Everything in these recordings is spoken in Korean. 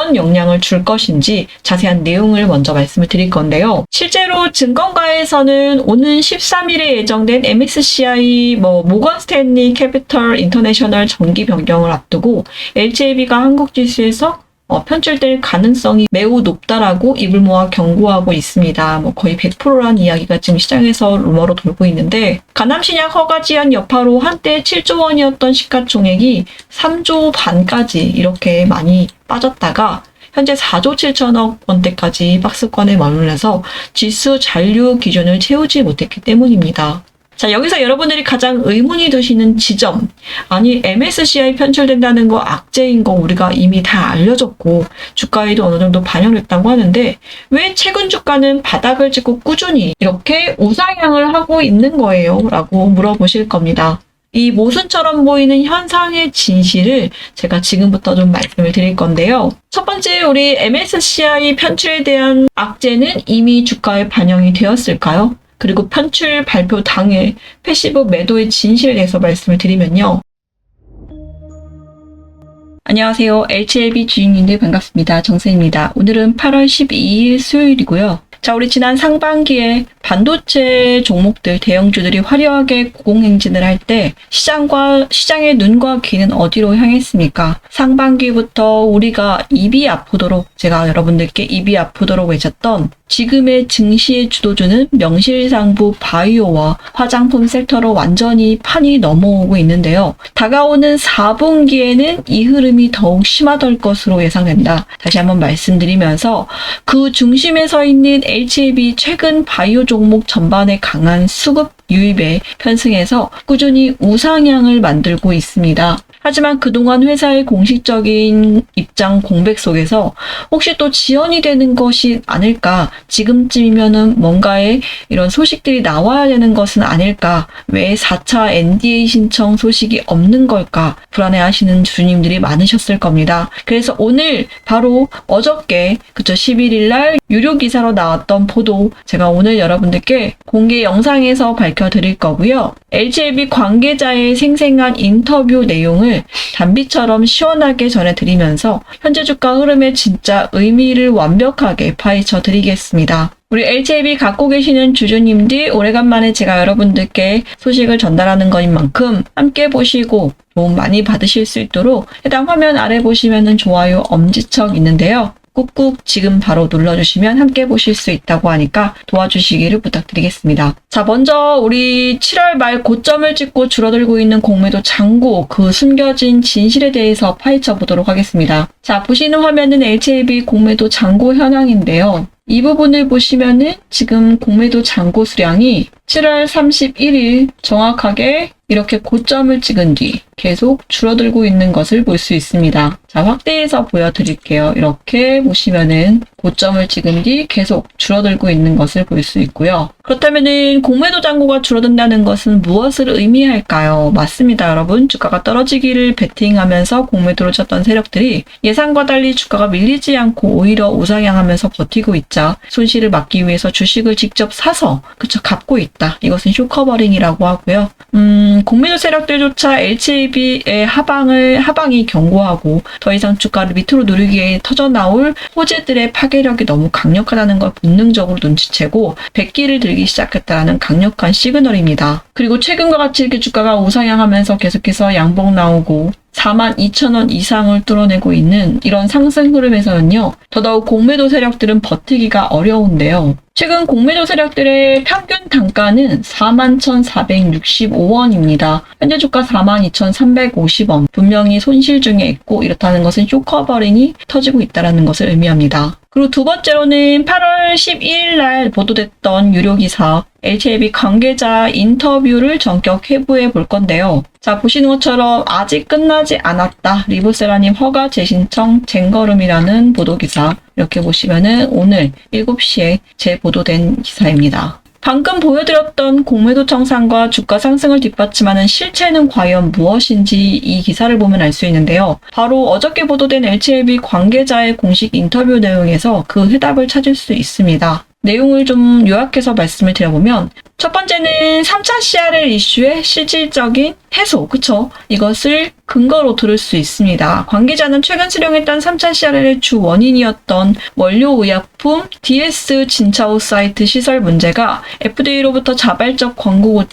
어떤 영향을 줄 것인지 자세한 내용을 먼저 말씀을 드릴 건데요. 실제로 증권가에서는 오는 13일에 예정된 MSCI 모건 스탠리 캐피털 인터내셔널 정기 변경을 앞두고 LCAB가 한국 지수에서 편출될 가능성이 매우 높다라고 입을 모아 경고하고 있습니다. 거의 100%라는 이야기가 지금 시장에서 루머로 돌고 있는데, 가남신약 허가 지연 여파로 한때 7조 원이었던 시가총액이 3조 반까지 이렇게 많이 빠졌다가 현재 4조 7천억 원대까지 박스권에 머물러서 지수 잔류 기준을 채우지 못했기 때문입니다. 자, 여기서 여러분들이 가장 의문이 드시는 지점, 아니 MSCI 편출된다는 거 악재인 거 우리가 이미 다 알려줬고 주가에도 어느 정도 반영됐다고 하는데 왜 최근 주가는 바닥을 찍고 꾸준히 이렇게 우상향을 하고 있는 거예요? 라고 물어보실 겁니다. 이 모순처럼 보이는 현상의 진실을 제가 지금부터 좀 말씀을 드릴 건데요. 첫 번째, 우리 MSCI 편출에 대한 악재는 이미 주가에 반영이 되었을까요? 그리고 편출 발표 당일 패시브 매도의 진실에 대해서 말씀을 드리면요. 안녕하세요. LCLB 주인님들 반갑습니다. 정세입니다. 오늘은 8월 12일 수요일이고요. 자, 우리 지난 상반기에 반도체 종목들, 대형주들이 화려하게 고공행진을 할 때 시장의 눈과 귀는 어디로 향했습니까? 상반기부터 우리가 입이 아프도록, 제가 여러분들께 입이 아프도록 외쳤던 지금의 증시의 주도주는 명실상부 바이오와 화장품 섹터로 완전히 판이 넘어오고 있는데요. 다가오는 4분기에는 이 흐름이 더욱 심화될 것으로 예상된다. 다시 한번 말씀드리면서 그 중심에 서 있는 LCAB 최근 바이오 종목 전반에 강한 수급 유입에 편승해서 꾸준히 우상향을 만들고 있습니다. 하지만 그동안 회사의 공식적인 입장 공백 속에서 혹시 또 지연이 되는 것이 아닐까, 지금쯤이면은 뭔가의 이런 소식들이 나와야 되는 것은 아닐까, 왜 4차 NDA 신청 소식이 없는 걸까 불안해하시는 주님들이 많으셨을 겁니다. 그래서 오늘 바로 어저께 11일 날 유료 기사로 나왔던 보도, 제가 오늘 여러분들께 공개 영상에서 밝혀드릴 거고요. LCAB 관계자의 생생한 인터뷰 내용을 단비처럼 시원하게 전해드리면서 현재 주가 흐름의 진짜 의미를 완벽하게 파헤쳐 드리겠습니다. 우리 LCAB 갖고 계시는 주주님들, 오래간만에 제가 여러분들께 소식을 전달하는 것인 만큼 함께 보시고 도움 많이 받으실 수 있도록 해당 화면 아래 보시면은 좋아요 엄지척 있는데요. 꾹꾹 지금 바로 눌러주시면 함께 보실 수 있다고 하니까 도와주시기를 부탁드리겠습니다. 자, 먼저 우리 7월 말 고점을 찍고 줄어들고 있는 공매도 잔고, 그 숨겨진 진실에 대해서 파헤쳐 보도록 하겠습니다. 자, 보시는 화면은 LCAB 공매도 잔고 현황인데요. 이 부분을 보시면은 지금 공매도 잔고 수량이 7월 31일 정확하게 이렇게 고점을 찍은 뒤 계속 줄어들고 있는 것을 볼 수 있습니다. 자, 확대해서 보여드릴게요. 이렇게 보시면은 고점을 찍은 뒤 계속 줄어들고 있는 것을 볼 수 있고요. 그렇다면은 공매도 잔고가 줄어든다는 것은 무엇을 의미할까요? 맞습니다, 여러분. 주가가 떨어지기를 베팅하면서 공매도를 쳤던 세력들이 예상과 달리 주가가 밀리지 않고 오히려 우상향하면서 버티고 있자 손실을 막기 위해서 주식을 직접 사서 갚고 있다. 이것은 쇼커버링이라고 하고요. 공매도 세력들조차 LCAB의 하방이 견고하고 더 이상 주가를 밑으로 누르기에 터져나올 호재들의 파괴력이 너무 강력하다는 걸 본능적으로 눈치채고 백기를 들기 시작했다는 강력한 시그널입니다. 그리고 최근과 같이 이렇게 주가가 우상향하면서 계속해서 양봉 나오고 42,000원 이상을 뚫어내고 있는 이런 상승 흐름에서는요, 더더욱 공매도 세력들은 버티기가 어려운데요. 최근 공매도 세력들의 평균 단가는 41,465원입니다. 현재 주가 42,350원. 분명히 손실 중에 있고, 이렇다는 것은 쇼커버링이 터지고 있다는 것을 의미합니다. 그리고 두 번째로는 8월 12일 날 보도됐던 유료기사 LCAB 관계자 인터뷰를 전격 회부해 볼 건데요. 자, 보시는 것처럼 아직 끝나지 않았다. 리보세라님 허가 재신청 쟁걸음이라는 보도기사. 이렇게 보시면은 오늘 7시에 재보도된 기사입니다. 방금 보여드렸던 공매도 청산과 주가 상승을 뒷받침하는 실체는 과연 무엇인지 이 기사를 보면 알 수 있는데요. 바로 어저께 보도된 LCAB 관계자의 공식 인터뷰 내용에서 그 해답을 찾을 수 있습니다. 내용을 좀 요약해서 말씀을 드려보면 첫 번째는 3차 CRL 이슈의 실질적인 해소, 그쵸? 이것을 근거로 들을 수 있습니다. 관계자는 최근 수령했던 3차 CRL의 주 원인이었던 원료의약품 DS 진차오 사이트 시설 문제가 FDA로부터 자발적 광고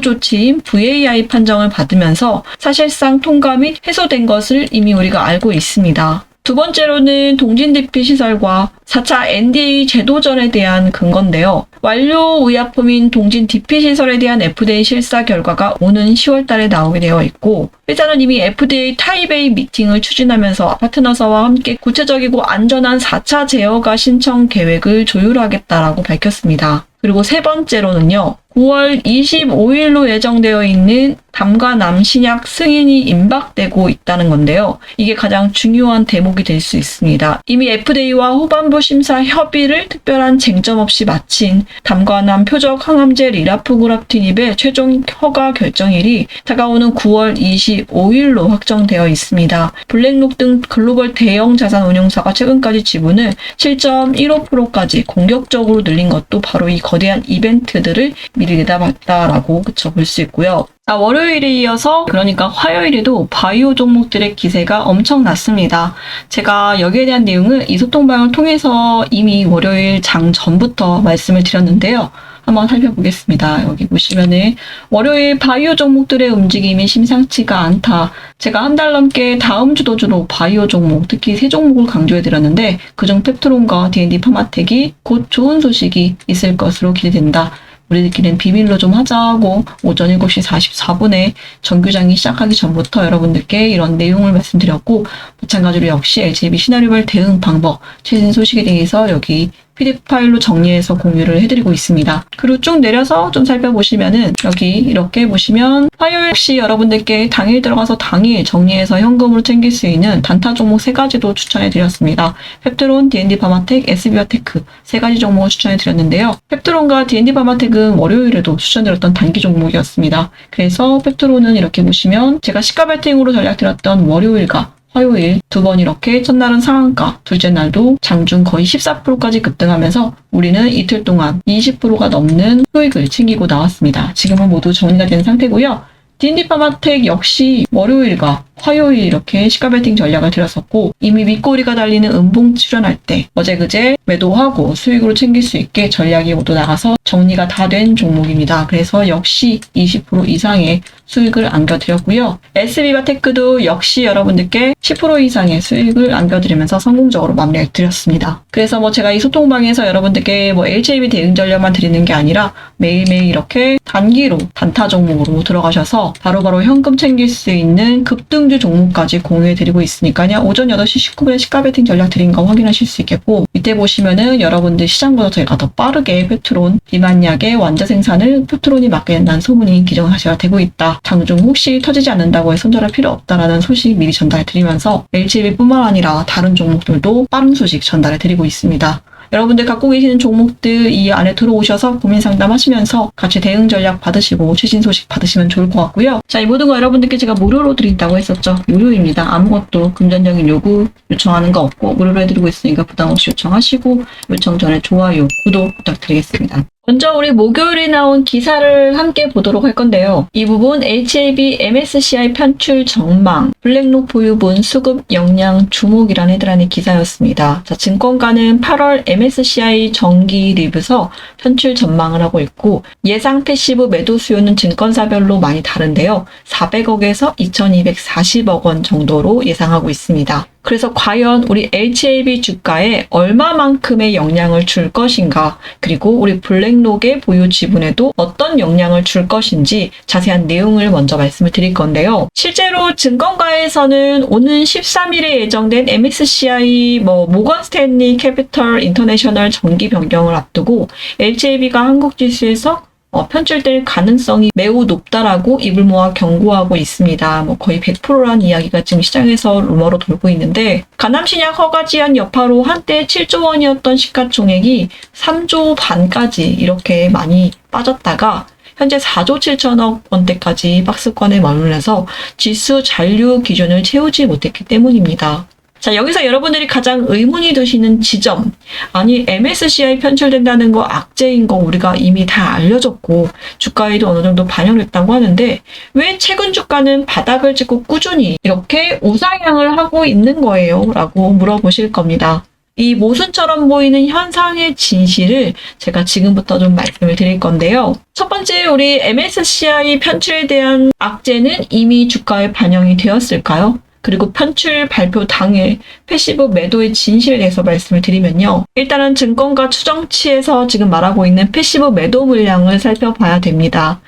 조치인 VAI 판정을 받으면서 사실상 통과 및 해소된 것을 이미 우리가 알고 있습니다. 두 번째로는 동진 DP 시설과 4차 NDA 제도전에 대한 근거인데요. 완료의약품인 동진 DP 시설에 대한 FDA 실사 결과가 오는 10월 달에 나오게 되어 있고 회사는 이미 FDA 타이베이 미팅을 추진하면서 파트너사와 함께 구체적이고 안전한 4차 제어가 신청 계획을 조율하겠다라고 밝혔습니다. 그리고 세 번째로는요. 9월 25일로 예정되어 있는 담가남 신약 승인이 임박되고 있다는 건데요. 이게 가장 중요한 대목이 될 수 있습니다. 이미 FDA와 후반부 심사 협의를 특별한 쟁점 없이 마친 담가남 표적 항암제 리라프구랍틴입의 최종 허가 결정일이 다가오는 9월 25일로 확정되어 있습니다. 블랙록 등 글로벌 대형 자산 운용사가 최근까지 지분을 7.15%까지 공격적으로 늘린 것도 바로 이 거대한 이벤트들을 미리 내다봤다라고 볼 수 있고요. 월요일에 이어서 그러니까 화요일에도 바이오 종목들의 기세가 엄청났습니다. 제가 여기에 대한 내용을 이소통방을 통해서 이미 월요일 장 전부터 말씀을 드렸는데요. 한번 살펴보겠습니다. 여기 보시면은 월요일 바이오 종목들의 움직임이 심상치가 않다. 제가 한 달 넘게 다음 주도 주로 바이오 종목, 특히 세 종목을 강조해드렸는데 그중 펩트론과 D&D 파마텍이 곧 좋은 소식이 있을 것으로 기대된다. 우리들끼리는 비밀로 좀 하자고 오전 7시 44분에 정규장이 시작하기 전부터 여러분들께 이런 내용을 말씀드렸고 마찬가지로 역시 LGB 시나리오별 대응 방법, 최신 소식에 대해서 여기 PDF 파일로 정리해서 공유를 해드리고 있습니다. 그리고 쭉 내려서 좀 살펴보시면은 여기 이렇게 보시면 화요일 역시 여러분들께 당일 들어가서 당일 정리해서 현금으로 챙길 수 있는 단타 종목 3가지도 추천해드렸습니다. 펩트론, D&D 파마텍, SB와테크 3가지 종목을 추천해드렸는데요. 펩트론과 D&D 파마텍은 월요일에도 추천드렸던 단기 종목이었습니다. 그래서 펩트론은 이렇게 보시면 제가 시가 베팅으로 전략드렸던 월요일과 화요일 두 번 이렇게 첫날은 상한가, 둘째 날도 장중 거의 14%까지 급등하면서 우리는 이틀 동안 20%가 넘는 수익을 챙기고 나왔습니다. 지금은 모두 정리가 된 상태고요. D&D 파마텍 역시 월요일과 화요일 이렇게 시가 베팅 전략을 들였었고 이미 윗꼬리가 달리는 음봉 출현할 때 어제 그제 매도하고 수익으로 챙길 수 있게 전략이 모두 나가서 정리가 다 된 종목입니다. 그래서 역시 20% 이상의 수익을 안겨드렸고요. SB바테크도 역시 여러분들께 10% 이상의 수익을 안겨드리면서 성공적으로 마무리해드렸습니다. 그래서 제가 이 소통방에서 여러분들께 LGAB 대응 전략만 드리는 게 아니라 매일매일 이렇게 단기로 단타 종목으로 들어가셔서 바로바로 현금 챙길 수 있는 급등주 종목까지 공유해드리고 있으니까요. 오전 8시 19분에 시가 베팅 전략 드린 거 확인하실 수 있겠고 밑에 보시면은 여러분들 시장보다 저희가 더 빠르게 펩트론, 비만약의 완자 생산을 펩트론이 맡게 된다는 소문이 기정사실화 되고 있다. 장중 혹시 터지지 않는다고 해서 손절할 필요 없다라는 소식 미리 전달해드리면서 LGB뿐만 아니라 다른 종목들도 빠른 소식 전달해드리고 있습니다. 여러분들 갖고 계시는 종목들 이 안에 들어오셔서 고민 상담하시면서 같이 대응 전략 받으시고 최신 소식 받으시면 좋을 것 같고요. 자, 이 모든 거 여러분들께 제가 무료로 드린다고 했었죠. 무료입니다. 아무것도 금전적인 요구 요청하는 거 없고 무료로 해드리고 있으니까 부담 없이 요청하시고 요청 전에 좋아요, 구독 부탁드리겠습니다. 먼저 우리 목요일에 나온 기사를 함께 보도록 할 건데요. 이 부분 HAB MSCI 편출 전망, 블랙록 보유분 수급 역량 주목이라는 헤드라인의 기사였습니다. 자, 증권가는 8월 MSCI 정기 리뷰서 편출 전망을 하고 있고 예상 패시브 매도 수요는 증권사별로 많이 다른데요. 400억에서 2240억 원 정도로 예상하고 있습니다. 그래서 과연 우리 HAB 주가에 얼마만큼의 영향을 줄 것인가, 그리고 우리 블랙록의 보유 지분에도 어떤 영향을 줄 것인지 자세한 내용을 먼저 말씀을 드릴 건데요. 실제로 증권가에서는 오는 13일에 예정된 MSCI 모건 스탠리 캐피털 인터내셔널 정기 변경을 앞두고 HAB가 한국 지수에서 편출될 가능성이 매우 높다라고 입을 모아 경고하고 있습니다. 거의 100%라는 이야기가 지금 시장에서 루머로 돌고 있는데 가남신약 허가 제한 여파로 한때 7조 원이었던 시가총액이 3조 반까지 이렇게 많이 빠졌다가 현재 4조 7천억 원대까지 박스권에 머물러서 지수 잔류 기준을 채우지 못했기 때문입니다. 자, 여기서 여러분들이 가장 의문이 드시는 지점. 아니, MSCI 편출된다는 거 악재인 거 우리가 이미 다 알려줬고 주가에도 어느 정도 반영됐다고 하는데 왜 최근 주가는 바닥을 찍고 꾸준히 이렇게 우상향을 하고 있는 거예요? 라고 물어보실 겁니다. 이 모순처럼 보이는 현상의 진실을 제가 지금부터 좀 말씀을 드릴 건데요. 첫 번째, 우리 MSCI 편출에 대한 악재는 이미 주가에 반영이 되었을까요? 그리고 편출 발표 당일 패시브 매도의 진실에 대해서 말씀을 드리면요. 일단은 증권가 추정치에서 지금 말하고 있는 패시브 매도 물량을 살펴봐야 됩니다.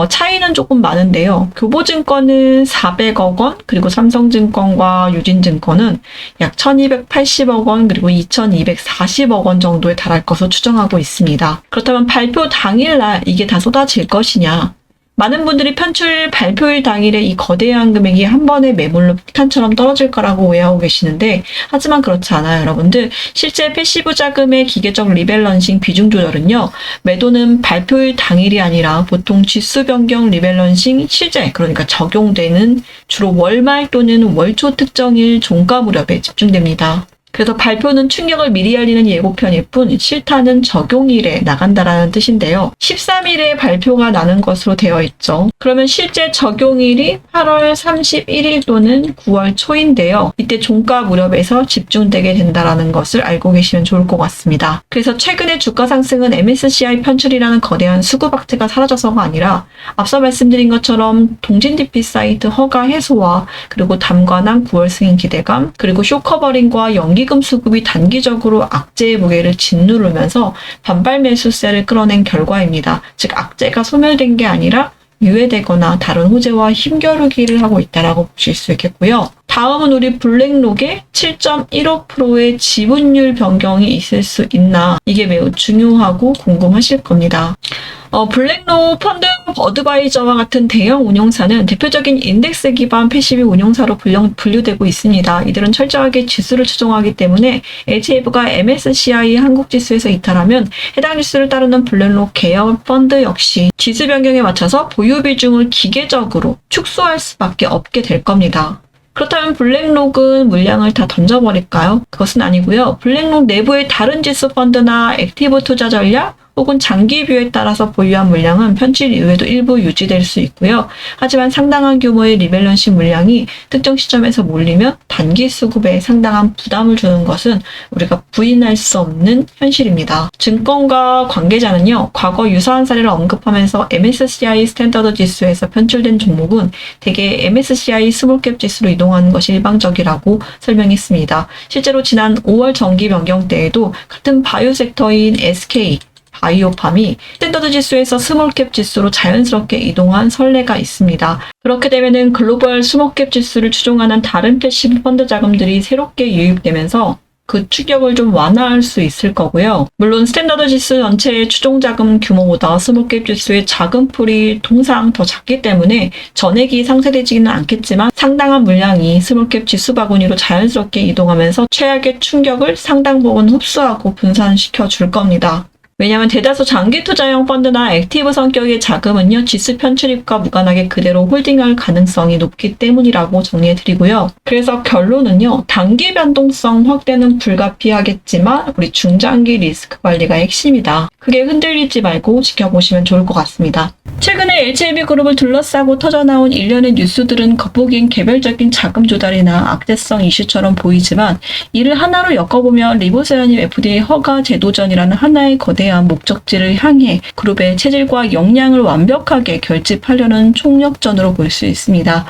차이는 조금 많은데요. 교보증권은 400억 원, 그리고 삼성증권과 유진증권은 약 1280억 원, 그리고 2240억 원 정도에 달할 것으로 추정하고 있습니다. 그렇다면 발표 당일날 이게 다 쏟아질 것이냐? 많은 분들이 편출 발표일 당일에 이 거대한 금액이 한 번에 매물로 폭탄처럼 떨어질 거라고 오해하고 계시는데 하지만 그렇지 않아요, 여러분들. 실제 패시브 자금의 기계적 리밸런싱 비중 조절은요. 매도는 발표일 당일이 아니라 보통 지수 변경 리밸런싱 실제 그러니까 적용되는 주로 월말 또는 월초 특정일 종가 무렵에 집중됩니다. 그래서 발표는 충격을 미리 알리는 예고편일 뿐 실타는 적용일에 나간다라는 뜻인데요. 13일에 발표가 나는 것으로 되어 있죠. 그러면 실제 적용일이 8월 31일 또는 9월 초인데요. 이때 종가 무렵에서 집중되게 된다라는 것을 알고 계시면 좋을 것 같습니다. 그래서 최근의 주가 상승은 MSCI 편출이라는 거대한 수급 악재가 사라져서가 아니라 앞서 말씀드린 것처럼 동진 DP 사이트 허가 해소와 그리고 담관한 9월 승인 기대감 그리고 쇼커버링과 연기금 수급이 단기적으로 악재의 무게를 짓누르면서 반발 매수세를 끌어낸 결과입니다. 즉 악재가 소멸된 게 아니라 유예되거나 다른 호재와 힘겨루기를 하고 있다라고 보실 수 있겠고요. 다음은 우리 블랙록의 7.15%의 지분율 변경이 있을 수 있나 이게 매우 중요하고 궁금하실 겁니다. 블랙록 펀드 어드바이저와 같은 대형 운용사는 대표적인 인덱스 기반 패시브 운용사로 분류되고 있습니다. 이들은 철저하게 지수를 추종하기 때문에 HF가 MSCI 한국 지수에서 이탈하면 해당 지수를 따르는 블랙록 계열 펀드 역시 지수 변경에 맞춰서 보유 비중을 기계적으로 축소할 수밖에 없게 될 겁니다. 그렇다면 블랙록은 물량을 다 던져버릴까요? 그것은 아니고요. 블랙록 내부의 다른 지수 펀드나 액티브 투자 전략 혹은 장기 뷰에 따라서 보유한 물량은 편출 이후에도 일부 유지될 수 있고요. 하지만 상당한 규모의 리밸런싱 물량이 특정 시점에서 몰리면 단기 수급에 상당한 부담을 주는 것은 우리가 부인할 수 없는 현실입니다. 증권가 관계자는요. 과거 유사한 사례를 언급하면서 MSCI 스탠더드 지수에서 편출된 종목은 대개 MSCI 스몰캡 지수로 이동하는 것이 일반적이라고 설명했습니다. 실제로 지난 5월 정기 변경 때에도 같은 바이오 섹터인 SK 바이오팜이 스탠더드 지수에서 스몰캡 지수로 자연스럽게 이동한 선례가 있습니다. 그렇게 되면은 글로벌 스몰캡 지수를 추종하는 다른 패시브 펀드 자금들이 새롭게 유입되면서 그 추격을 좀 완화할 수 있을 거고요. 물론 스탠더드 지수 전체의 추종 자금 규모보다 스몰캡 지수의 자금풀이 통상 더 작기 때문에 전액이 상쇄되지는 않겠지만 상당한 물량이 스몰캡 지수 바구니로 자연스럽게 이동하면서 최악의 충격을 상당 부분 흡수하고 분산시켜 줄 겁니다. 왜냐하면 대다수 장기 투자형 펀드나 액티브 성격의 자금은요. 지수 편출입과 무관하게 그대로 홀딩할 가능성이 높기 때문이라고 정리해드리고요. 그래서 결론은요. 단기 변동성 확대는 불가피하겠지만 우리 중장기 리스크 관리가 핵심이다. 크게 흔들리지 말고 지켜보시면 좋을 것 같습니다. 최근에 HLB그룹을 둘러싸고 터져나온 일련의 뉴스들은 겉보기엔 개별적인 자금 조달이나 악재성 이슈처럼 보이지만 이를 하나로 엮어보면 리보세라님 FDA 허가 제도전이라는 하나의 거대한 목적지를 향해 그룹의 체질과 역량을 완벽하게 결집하려는 총력전으로 볼 수 있습니다.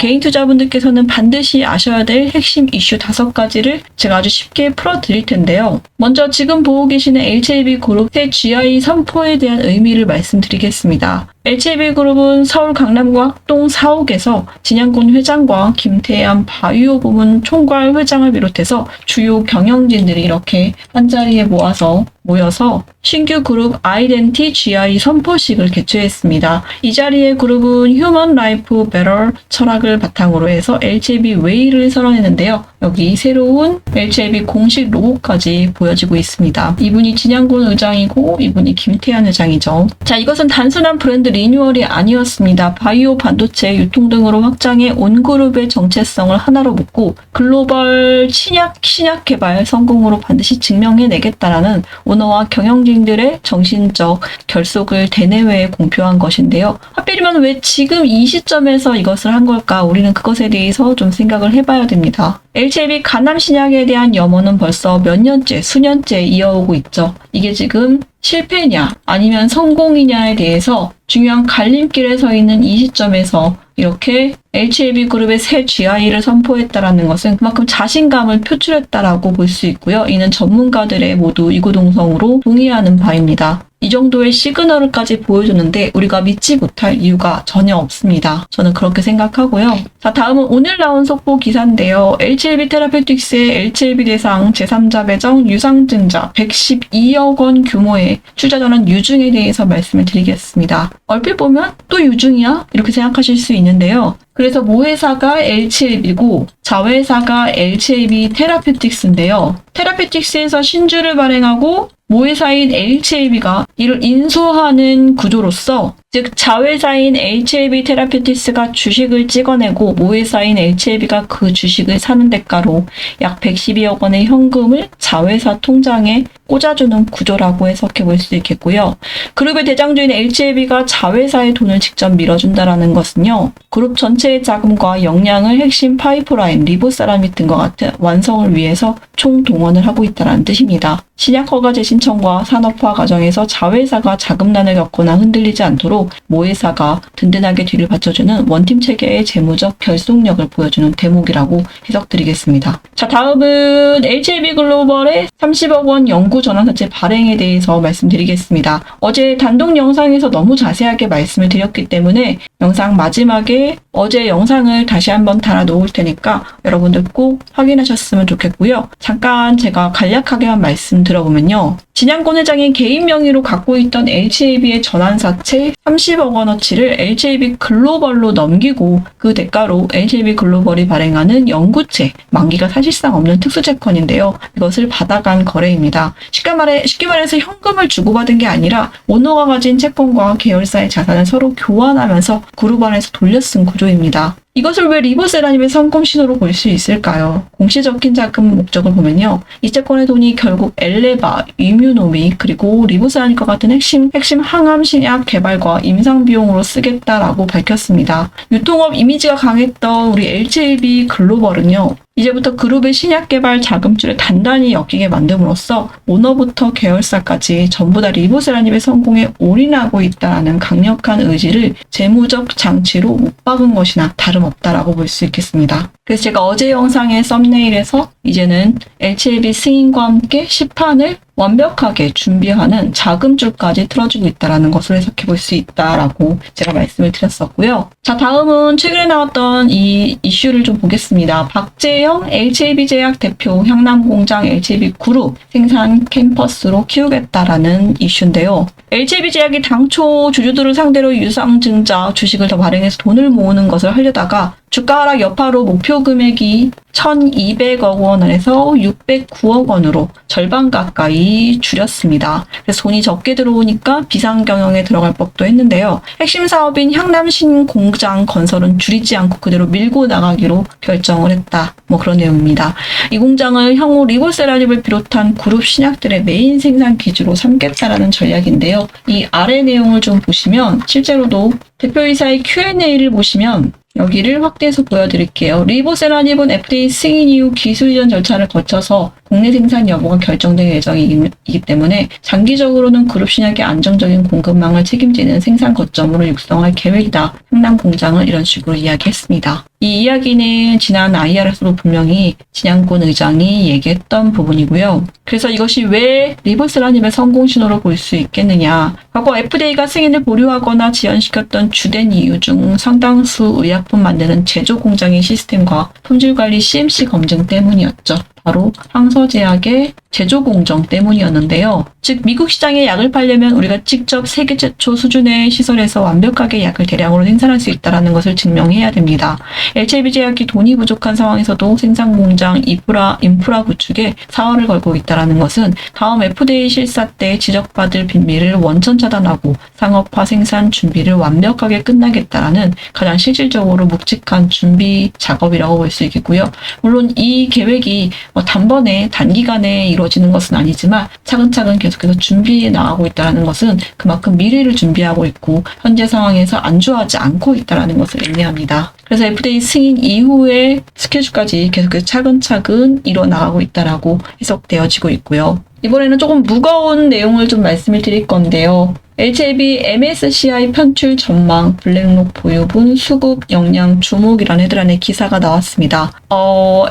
개인 투자분들께서는 반드시 아셔야 될 핵심 이슈 5가지를 제가 아주 쉽게 풀어드릴 텐데요. 먼저 지금 보고 계시는 HLB그룹 새 GI 선포에 대한 의미를 말씀드리겠습니다. HLB그룹은 서울 강남구 학동 4옥에서 진양군 회장과 김태한 바이오 부문 총괄 회장을 비롯해서 주요 경영진들이 이렇게 한자리에 모여서 신규 그룹 아이덴티 GI 선포식을 개최했습니다. 이 자리에 그룹은 휴먼 라이프 베럴 철학을 바탕으로 해서 LCB 웨이를 선언했는데요. 여기 새로운 LCB 공식 로고까지 보여지고 있습니다. 이분이 진양군 의장이고 이분이 김태현 의장이죠. 자, 이것은 단순한 브랜드 리뉴얼이 아니었습니다. 바이오 반도체 유통 등으로 확장해 온 그룹의 정체성을 하나로 묶고 글로벌 신약 개발 성공으로 반드시 증명해내겠다라는 오너와 경영진들의 정신적 결속을 대내외에 공표한 것인데요. 하필이면 왜 지금 이 시점에서 이것을 한 걸까? 우리는 그것에 대해서 좀 생각을 해봐야 됩니다. LCB 간암 신약에 대한 염원은 벌써 몇 년째, 수년째 이어오고 있죠. 이게 지금 실패냐 아니면 성공이냐에 대해서 중요한 갈림길에 서 있는 이 시점에서 이렇게 LCB 그룹의 새 GI를 선포했다라는 것은 그만큼 자신감을 표출했다라고 볼 수 있고요. 이는 전문가들의 모두 이구동성으로 동의하는 바입니다. 이 정도의 시그널까지 보여줬는데 우리가 믿지 못할 이유가 전혀 없습니다. 저는 그렇게 생각하고요. 자, 다음은 오늘 나온 속보 기사인데요. LCB 테라페틱스의 LCB 대상 제3자 배정 유상증자 112억 원 규모의 투자 전환 유증에 대해서 말씀을 드리겠습니다. 얼핏 보면 또 유증이야? 이렇게 생각하실 수 있는데요. 그래서 모회사가 LCLB고 자회사가 LCLB 테라페틱스인데요. 테라페틱스에서 신주를 발행하고 모회사인 LCLB가 이를 인수하는 구조로서 즉 자회사인 LCLB 테라페틱스가 주식을 찍어내고 모회사인 LCLB가 그 주식을 사는 대가로 약 112억 원의 현금을 자회사 통장에 꽂아주는 구조라고 해석해 볼 수 있겠고요. 그룹의 대장주인 LCLB가 자회사의 돈을 직접 밀어준다라는 것은요. 그룹 전체의 자금과 역량을 핵심 파이프라인, 리보세라믹 등과 같은 완성을 위해서 총동원을 하고 있다는 뜻입니다. 신약 허가제 신청과 산업화 과정에서 자회사가 자금난을 겪거나 흔들리지 않도록 모회사가 든든하게 뒤를 받쳐주는 원팀 체계의 재무적 결속력을 보여주는 대목이라고 해석드리겠습니다. 자, 다음은 LCB 글로벌의 30억 원 연구 전환사채 발행에 대해서 말씀드리겠습니다. 어제 단독 영상에서 너무 자세하게 말씀을 드렸기 때문에 영상 마지막에 어제 영상을 다시 한번 달아 놓을 테니까 여러분들 꼭 확인하셨으면 좋겠고요. 잠깐 제가 간략하게만 말씀드려보면요. 진양권 회장이 개인 명의로 갖고 있던 LCLB의 전환사채 30억 원어치를 LCLB 글로벌로 넘기고 그 대가로 LCLB 글로벌이 발행하는 연구채, 만기가 사실상 없는 특수채권인데요. 이것을 받아간 거래입니다. 쉽게 말해서 현금을 주고받은 게 아니라 오너가 가진 채권과 계열사의 자산을 서로 교환하면서 그룹 안에서 돌려쓴 구조입니다. 이것을 왜 리보세라님의 성공 신호로 볼 수 있을까요? 공시 적힌 자금 목적을 보면요. 이 채권의 돈이 결국 엘레바, 이뮤노믹, 그리고 리보세라님과 같은 핵심 항암 신약 개발과 임상 비용으로 쓰겠다라고 밝혔습니다. 유통업 이미지가 강했던 우리 LCLB 글로벌은요. 이제부터 그룹의 신약 개발 자금줄을 단단히 엮이게 만듦으로써 오너부터 계열사까지 전부 다 리보세라님의 성공에 올인하고 있다는 강력한 의지를 재무적 장치로 못 박은 것이나 다름없다라고 볼 수 있겠습니다. 그래서 제가 어제 영상의 썸네일에서 이제는 LCLB 승인과 함께 시판을 완벽하게 준비하는 자금줄까지 틀어주고 있다는 것을 해석해 볼 수 있다라고 제가 말씀을 드렸었고요. 자, 다음은 최근에 나왔던 이 이슈를 좀 보겠습니다. 박재영 LCLB 제약 대표 향남공장 LCLB 그룹 생산 캠퍼스로 키우겠다라는 이슈인데요. LCLB 제약이 당초 주주들을 상대로 유상증자 주식을 더 발행해서 돈을 모으는 것을 하려다가 주가 하락 여파로 목표 금액이 1,200억 원에서 609억 원으로 절반 가까이 줄였습니다. 그래서 돈이 적게 들어오니까 비상경영에 들어갈 법도 했는데요. 핵심 사업인 향남신 공장 건설은 줄이지 않고 그대로 밀고 나가기로 결정을 했다. 뭐 그런 내용입니다. 이 공장을 향후 리보세라닙을 비롯한 그룹 신약들의 메인 생산 기지로 삼겠다라는 전략인데요. 이 아래 내용을 좀 보시면 실제로도 대표이사의 Q&A를 보시면 여기를 확대해서 보여드릴게요. 리보세라닙은 FDA 승인 이후 기술 이전 절차를 거쳐서 국내 생산 여부가 결정될 예정이기 때문에 장기적으로는 그룹 신약의 안정적인 공급망을 책임지는 생산 거점으로 육성할 계획이다. 향남 공장을 이런 식으로 이야기했습니다. 이 이야기는 지난 IR에서도 분명히 진양권 의장이 얘기했던 부분이고요. 그래서 이것이 왜 리보세라닙의 성공 신호로 볼 수 있겠느냐. 과거 FDA가 승인을 보류하거나 지연시켰던 주된 이유 중 상당수 의약품 만드는 제조 공장의 시스템과 품질 관리 CMC 검증 때문이었죠. 바로 항서제약의 제조 공정 때문이었는데요. 즉 미국 시장에 약을 팔려면 우리가 직접 세계 최초 수준의 시설에서 완벽하게 약을 대량으로 생산할 수 있다는 것을 증명해야 됩니다. LHB 제약이 돈이 부족한 상황에서도 생산 공장 인프라 구축에 사활을 걸고 있다는 것은 다음 FDA 실사 때 지적받을 빈미를 원천 차단하고 상업화 생산 준비를 완벽하게 끝나겠다라는 가장 실질적으로 묵직한 준비 작업이라고 볼 수 있겠고요. 물론 이 계획이 단번에 단기간에 이루어지는 것은 아니지만 차근차근 계속해서 준비해 나가고 있다는 것은 그만큼 미래를 준비하고 있고 현재 상황에서 안주하지 않고 있다는 것을 의미합니다. 그래서 FDA 승인 이후의 스케줄까지 계속해서 차근차근 이뤄나가고 있다라고 해석되어지고 있고요. 이번에는 조금 무거운 내용을 좀 말씀을 드릴 건데요. HAB MSCI 편출 전망, 블랙록 보유분, 수급, 역량, 주목이라는 헤드라인의 기사가 나왔습니다.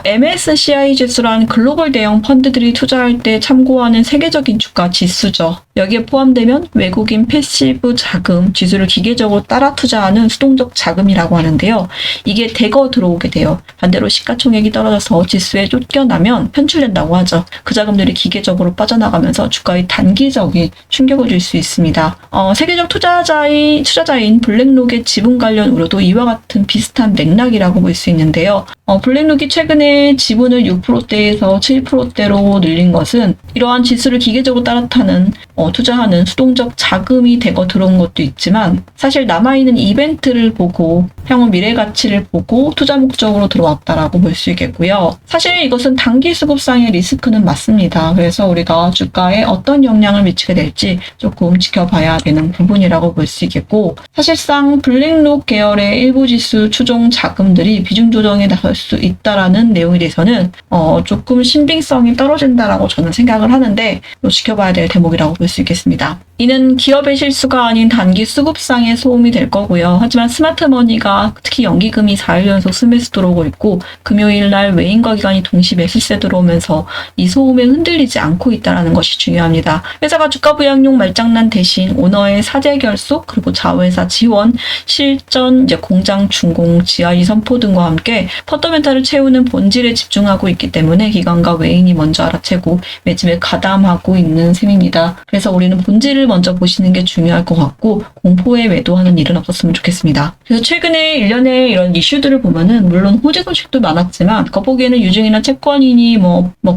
MSCI 지수란 글로벌 대형 펀드들이 투자할 때 참고하는 세계적인 주가 지수죠. 여기에 포함되면 외국인 패시브 자금, 지수를 기계적으로 따라 투자하는 수동적 자금이라고 하는데요. 이게 대거 들어오게 돼요. 반대로 시가총액이 떨어져서 지수에 쫓겨나면 편출된다고 하죠. 그 자금들이 기계적으로 빠져나가면서 주가에 단기적인 충격을 줄 수 있습니다. 세계적 투자자인 블랙록의 지분 관련 우려도 이와 같은 비슷한 맥락이라고 볼 수 있는데요. 블랙록이 최근에 지분을 6%대에서 7%대로 늘린 것은 이러한 지수를 기계적으로 따라타는 투자하는 수동적 자금이 대거 들어온 것도 있지만 사실 남아있는 이벤트를 보고 향후 미래 가치를 보고 투자 목적으로 들어왔다라고 볼 수 있겠고요. 사실 이것은 단기 수급상의 리스크는 맞습니다. 그래서 우리가 주가에 어떤 영향을 미치게 될지 조금 지켜봐야 되는 부분이라고 볼 수 있겠고 사실상 블랙록 계열의 일부 지수 추종 자금들이 비중 조정에 나설 수 있다라는 내용에 대해서는 조금 신빙성이 떨어진다라고 저는 생각을 하는데 또 지켜봐야 될 대목이라고 볼 수 있겠습니다. 이는 기업의 실수가 아닌 단기 수급상의 소음이 될 거고요. 하지만 스마트머니가 특히 연기금이 4일 연속 스매스 들어오고 있고 금요일 날 외인과 기관이 동시 매수세 들어오면서 이 소음에 흔들리지 않고 있다는 것이 중요합니다. 회사가 주가 부양용 말장난 대신 오너의 사재 결속 그리고 자회사 지원, 실전, 공장 준공, 지하이 선포 등과 함께 펀더멘탈을 채우는 본질에 집중하고 있기 때문에 기관과 외인이 먼저 알아채고 매집에 가담하고 있는 셈입니다. 그래서 우리는 본질을 먼저 보시는 게 중요할 것 같고 공포에 매도하는 일은 없었으면 좋겠습니다. 그래서 최근에 일련의 이런 이슈들을 보면은 물론 호재 소식도 많았지만 겉보기에는 유증이나 채권인이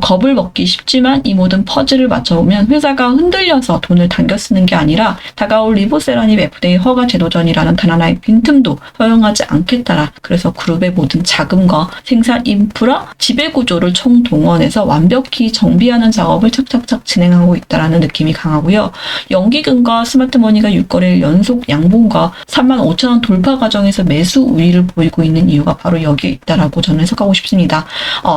겁을 먹기 쉽지만 이 모든 퍼즐을 맞춰보면 회사가 흔들려서 돈을 당겨 쓰는 게 아니라 다가올 리보세라니 FDA 허가 제도 전이라는 단 하나의 빈틈도 허용하지 않겠다라. 그래서 그룹의 모든 자금과 생산 인프라, 지배 구조를 총동원해서 완벽히 정비하는 작업을 착착착 진행하고 있다는 느낌이 강하고요. 연기금과 스마트머니가 6거래일 연속 양봉과 35,000원 돌파 과정에서 매수 우위를 보이고 있는 이유가 바로 여기에 있다라고 저는 해석하고 싶습니다.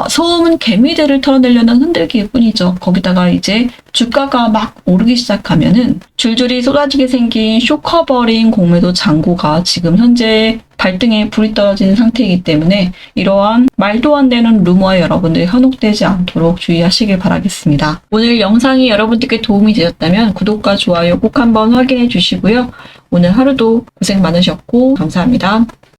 소음은 개미들을 털어내려는 흔들기일 뿐이죠. 거기다가 이제 주가가 막 오르기 시작하면은 줄줄이 쏟아지게 생긴 쇼커버링 공매도 잔고가 지금 현재 발등에 불이 떨어진 상태이기 때문에 이러한 말도 안 되는 루머에 여러분들이 현혹되지 않도록 주의하시길 바라겠습니다. 오늘 영상이 여러분들께 도움이 되셨다면 구독과 좋아요 꼭 한번 확인해 주시고요. 오늘 하루도 고생 많으셨고 감사합니다.